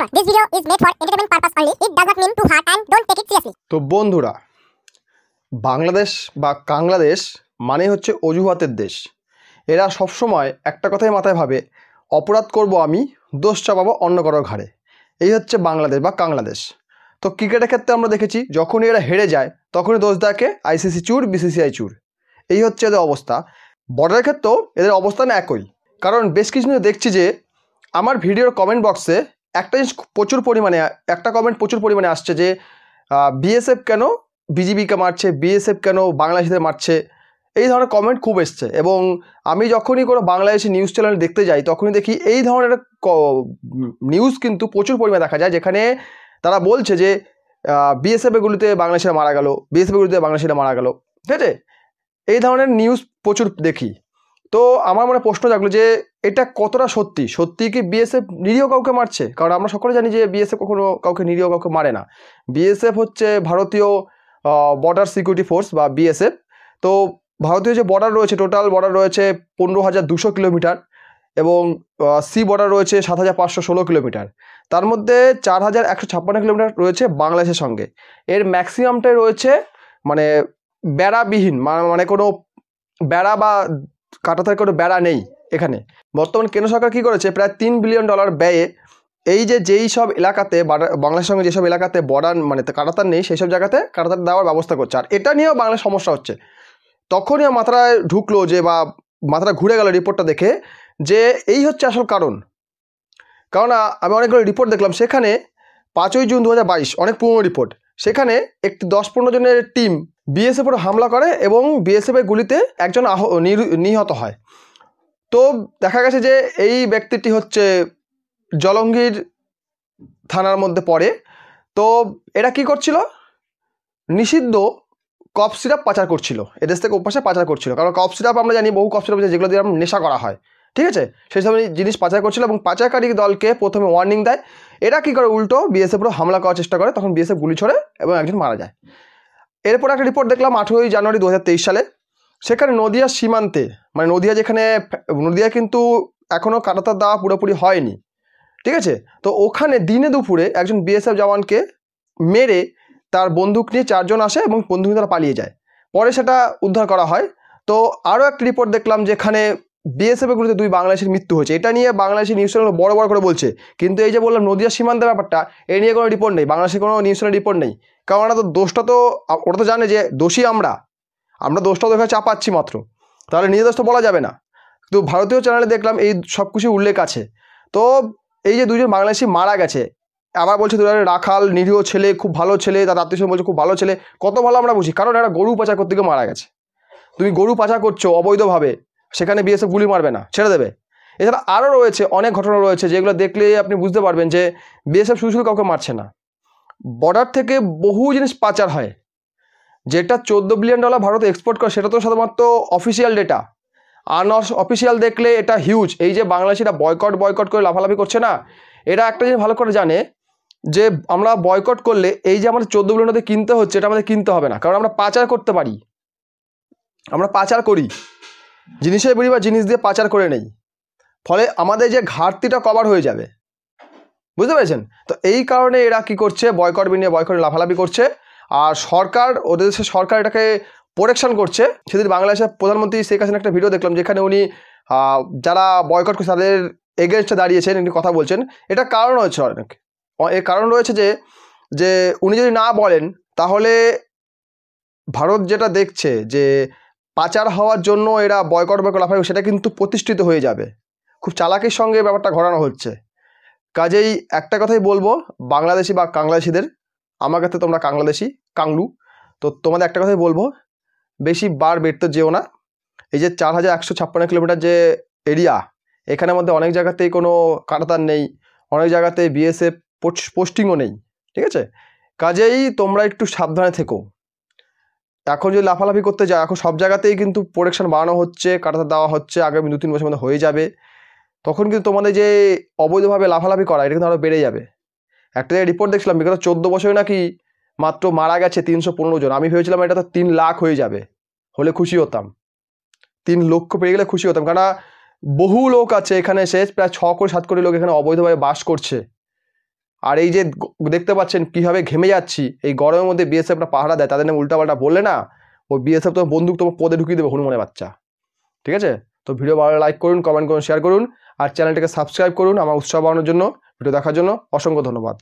Disclaimer: This video is made for entertainment purpose only. It does not mean to hurt and don't take it seriously. তো বন্ধুরা, বাংলাদেশ বা কাংলাদেশ মানে হচ্ছে অজুহাতের দেশ। এরা সবসময় একটা কথাই মাথায় ভাবে, অপরাধ করব আমি, দোষ চাপাবো অন্য কারোর ঘাড়ে। এই হচ্ছে বাংলাদেশ বা কাংলাদেশ। তো ক্রিকেটের ক্ষেত্রে আমরা দেখেছি, যখনই এরা হেরে যায় তখনই দোষ দেখে আইসিসি চুর, বিসিসিআই চুর। এই হচ্ছে এদের অবস্থা। বর্ডারের ক্ষেত্রেও এদের অবস্থান একই। কারণ বেশ কিছু দেখছি যে আমার ভিডিওর কমেন্ট বক্সে একটা জিনিস একটা কমেন্ট প্রচুর পরিমাণে আসছে যে বিএসএফ কেন বিজিবিকে মারছে, বিএসএফ কেন বাংলাদেশিদের মারছে, এই ধরনের কমেন্ট খুব এসছে। এবং আমি যখনই কোনো বাংলাদেশি নিউজ চ্যানেল দেখতে যাই তখনই দেখি এই ধরনের নিউজ কিন্তু প্রচুর পরিমাণে দেখা যায়, যেখানে তারা বলছে যে বিএসএফের গুলিতে বাংলাদেশিরা মারা গেল, বিএসএফের গুলিতে বাংলাদেশিরা মারা গেল। ঠিক আছে, এই ধরনের নিউজ প্রচুর দেখি। তো আমার মনে প্রশ্ন জাগলো যে এটা কতটা সত্যি। সত্যি কি বিএসএফ নিরীহ কাউকে মারছে? কারণ আমরা সকলে জানি যে বিএসএফ কখনো কাউকে নিরীহ কাউকে মারে না। বিএসএফ হচ্ছে ভারতীয় বর্ডার সিকিউরিটি ফোর্স বা বিএসএফ। তো ভারতীয় যে বর্ডার রয়েছে, টোটাল বর্ডার রয়েছে 15,200 কিলোমিটার এবং সি বর্ডার রয়েছে 7,516 কিলোমিটার। তার মধ্যে 4,156 কিলোমিটার রয়েছে বাংলাদেশের সঙ্গে। এর ম্যাক্সিমামটাই রয়েছে মানে বেড়াবিহীন, মানে কোনো বেড়া বা কাটাতার কোনো বেড়া নেই এখানে। বর্তমান কেন্দ্র সরকার কী করেছে, প্রায় $3 বিলিয়ন ব্যয়ে এই যেই সব এলাকাতে বাংলাদেশের সঙ্গে যেসব এলাকাতে বর্ডার মানে কাটাতার নেই, সেই সব জায়গাতে কাটাতার দেওয়ার ব্যবস্থা করছে। আর এটা নিয়েও বাংলার সমস্যা হচ্ছে। তখনই মাথায় ঢুকলো যে, বা মাথাটা ঘুরে গেল রিপোর্টটা দেখে, যে এই হচ্ছে আসল কারণ। কারণ আমি অনেকগুলো রিপোর্ট দেখলাম, সেখানে 5ই জুন 2022 অনেক পুরনো রিপোর্ট, সেখানে একটি 10-15 জনের টিম বিএসএফ উপর হামলা করে এবং বিএসএফের গুলিতে একজন নিহত হয়। তো দেখা গেছে যে এই ব্যক্তিটি হচ্ছে জলঙ্গির থানার মধ্যে পড়ে। তো এরা কি করছিল, নিষিদ্ধ কফ সিরাপ পাচার করছিল, এদেশ থেকে ওপাশে পাচার করছিল। কারণ কফ সিরাপ আমরা জানি, বহু কফ সিরাপ যেগুলো দিয়ে নেশা করা হয়, ঠিক আছে, সেই সব জিনিস পাচার করছিল এবং পাচারকারী দলকে প্রথমে ওয়ার্নিং দেয়। এরা কী করে, উল্টো বিএসএফের হামলা করার চেষ্টা করে, তখন বিএসএফ গুলি ছোড়ে এবং একজন মারা যায়। এরপর একটা রিপোর্ট দেখলাম 18ই জানুয়ারি 2023 সালে, সেখানে নদিয়া সীমান্তে, মানে নদিয়া কিন্তু এখনও কাটাতার দেওয়া পুরোপুরি হয়নি, ঠিক আছে। তো ওখানে দিনে দুপুরে একজন বিএসএফ জওয়ানকে মেরে তার বন্দুক নিয়ে 4 জন আসে এবং বন্দুক নিয়ে তারা পালিয়ে যায়। পরে সেটা উদ্ধার করা হয়। তো আরও একটা রিপোর্ট দেখলাম যেখানে বিএসএফের গুলিতে 2 বাংলাদেশের মৃত্যু হয়েছে। এটা নিয়ে বাংলাদেশি নিউজ চ্যানেল বড় বড় করে বলছে, কিন্তু এই যে বললাম নদিয়া সীমান্তের ব্যাপারটা, এই নিয়ে কোনো রিপোর্ট নেই, বাংলাদেশের কোনো নিউজ চ্যানেল রিপোর্ট নেই। কারণ ওরা তো ওরা তো জানে যে দোষী আমরা দোষটা তো চাপাচ্ছি মাত্র, তাহলে নিজের দোষ তো বলা যাবে না। কিন্তু ভারতীয় চ্যানেলে দেখলাম এই সব কিছু উল্লেখ আছে। তো এই যে 2 জন বাংলাদেশি মারা গেছে, আবার বলছে রাখাল নিরীহ ছেলে, খুব ভালো ছেলে, তার আত্মীয় বলছে খুব ভালো ছেলে। কত ভালো আমরা বুঝি, কারণ এরা গরু পাচার করতে গিয়ে মারা গেছে। তুমি গরু পাচার করছো অবৈধভাবে, সেখানে বিএসএফ গুলি মারবে না, ছেড়ে দেবে। এছাড়া আরও রয়েছে অনেক ঘটনা রয়েছে, যেগুলো দেখলে আপনি বুঝতে পারবেন যে বিএসএফ শুধু কাউকে মারছে না, বর্ডার থেকে বহু জিনিস পাচার হয়। যেটা $14 বিলিয়ন ভারত এক্সপোর্ট করে, সেটা তো শুধুমাত্র অফিসিয়াল ডেটা। অফিসিয়াল দেখলে এটা হিউজ। এই যে বাংলাদেশিরা বয়কট করে লাফালাফি করছে না, এরা একটা জিনিস ভালো করে জানে যে আমরা বয়কট করলে এই যে আমাদের 14 বিলিয়ন কিনতে হচ্ছে, এটা আমাদের কিনতে হবে না, কারণ আমরা পাচার করতে পারি। আমরা পাচার করি, জিনিসের বিড়ি বা জিনিস দিয়ে পাচার করে নেই, ফলে আমাদের যে ঘাটতিটা কভার হয়ে যাবে, বুঝতে পেরেছেন? তো এই কারণে এরা কি করছে, বয়কট লাফালাফি করছে। আর ওদের দেশের সরকার এটাকে প্রোটেকশন করছে। সেদিন বাংলাদেশের প্রধানমন্ত্রী শেখ হাসিনা একটা ভিডিও দেখলাম, যেখানে উনি যারা বয়কট করছে তাদের এগেনস্টে দাঁড়িয়েছেন, উনি কথা বলছেন। এটা কারণ হচ্ছে অনেক, এর কারণ রয়েছে যে উনি যদি না বলেন, তাহলে ভারত যেটা দেখছে যে পাচার হওয়ার জন্য এরা বয়কট লাফালাফি, সেটা কিন্তু প্রতিষ্ঠিত হয়ে যাবে। খুব চালাকির সঙ্গে ব্যাপারটা ঘটানো হচ্ছে। কাজেই একটা কথাই বলবো বাংলাদেশি বা কাংলাদেশিদের, আমার কাছে তোমরা কাংলু, তো তোমাদের একটা কথাই বলবো, বেশি বার বেরতে যেও না। এই যে 4,156 কিলোমিটার যে এরিয়া, এখানের মধ্যে অনেক জায়গাতেই কোনো কাটাতার নেই, অনেক জায়গাতে বিএসএফ পোস্টিংও নেই, ঠিক আছে। কাজেই তোমরা একটু সাবধানে থেকো। এখন যদি লাফালাফি করতে যাও, এখন সব জায়গাতেই কিন্তু প্রোটেকশন বাড়ানো হচ্ছে, কাটাতার দেওয়া হচ্ছে, আগামী 2-3 বছরের মধ্যে হয়ে যাবে। তখন কিন্তু তোমাদের যে অবৈধভাবে লাফালাফি করা, এটা কিন্তু আরও বেড়ে যাবে। একটা রিপোর্ট দেখছিলাম, বিগত 14 বছরে নাকি মাত্র মারা গেছে 315 জন। আমি ভেবেছিলাম এটা তো 3 লাখ হয়ে যাবে, হলে খুশি হতাম। 3 লক্ষ পেয়ে গেলে খুশি হতাম, কারণ বহু লোক আছে এখানে, প্রায় 6-7 কোটি লোক এখানে অবৈধভাবে বাস করছে। আর এই যে দেখতে পাচ্ছেন কীভাবে ঘেমে যাচ্ছি, এই গরমের মধ্যে বিএসএফরা পাহারা দেয়, তাদের নামে উল্টাপাল্টা বললে না ওই বিএসএফ তো বন্দুক তোমার পদে ঢুকিয়ে দেবে হনুমানের বাচ্চা। ঠিক আছে, তো ভিডিও ভালো লাইক করুন, কমেন্ট করুন, শেয়ার করুন, আর চ্যানেলটাকে সাবস্ক্রাইব করুন আমার উৎসাহ বাড়ানোর জন্য। ভিডিও দেখার জন্য অসংখ্য ধন্যবাদ।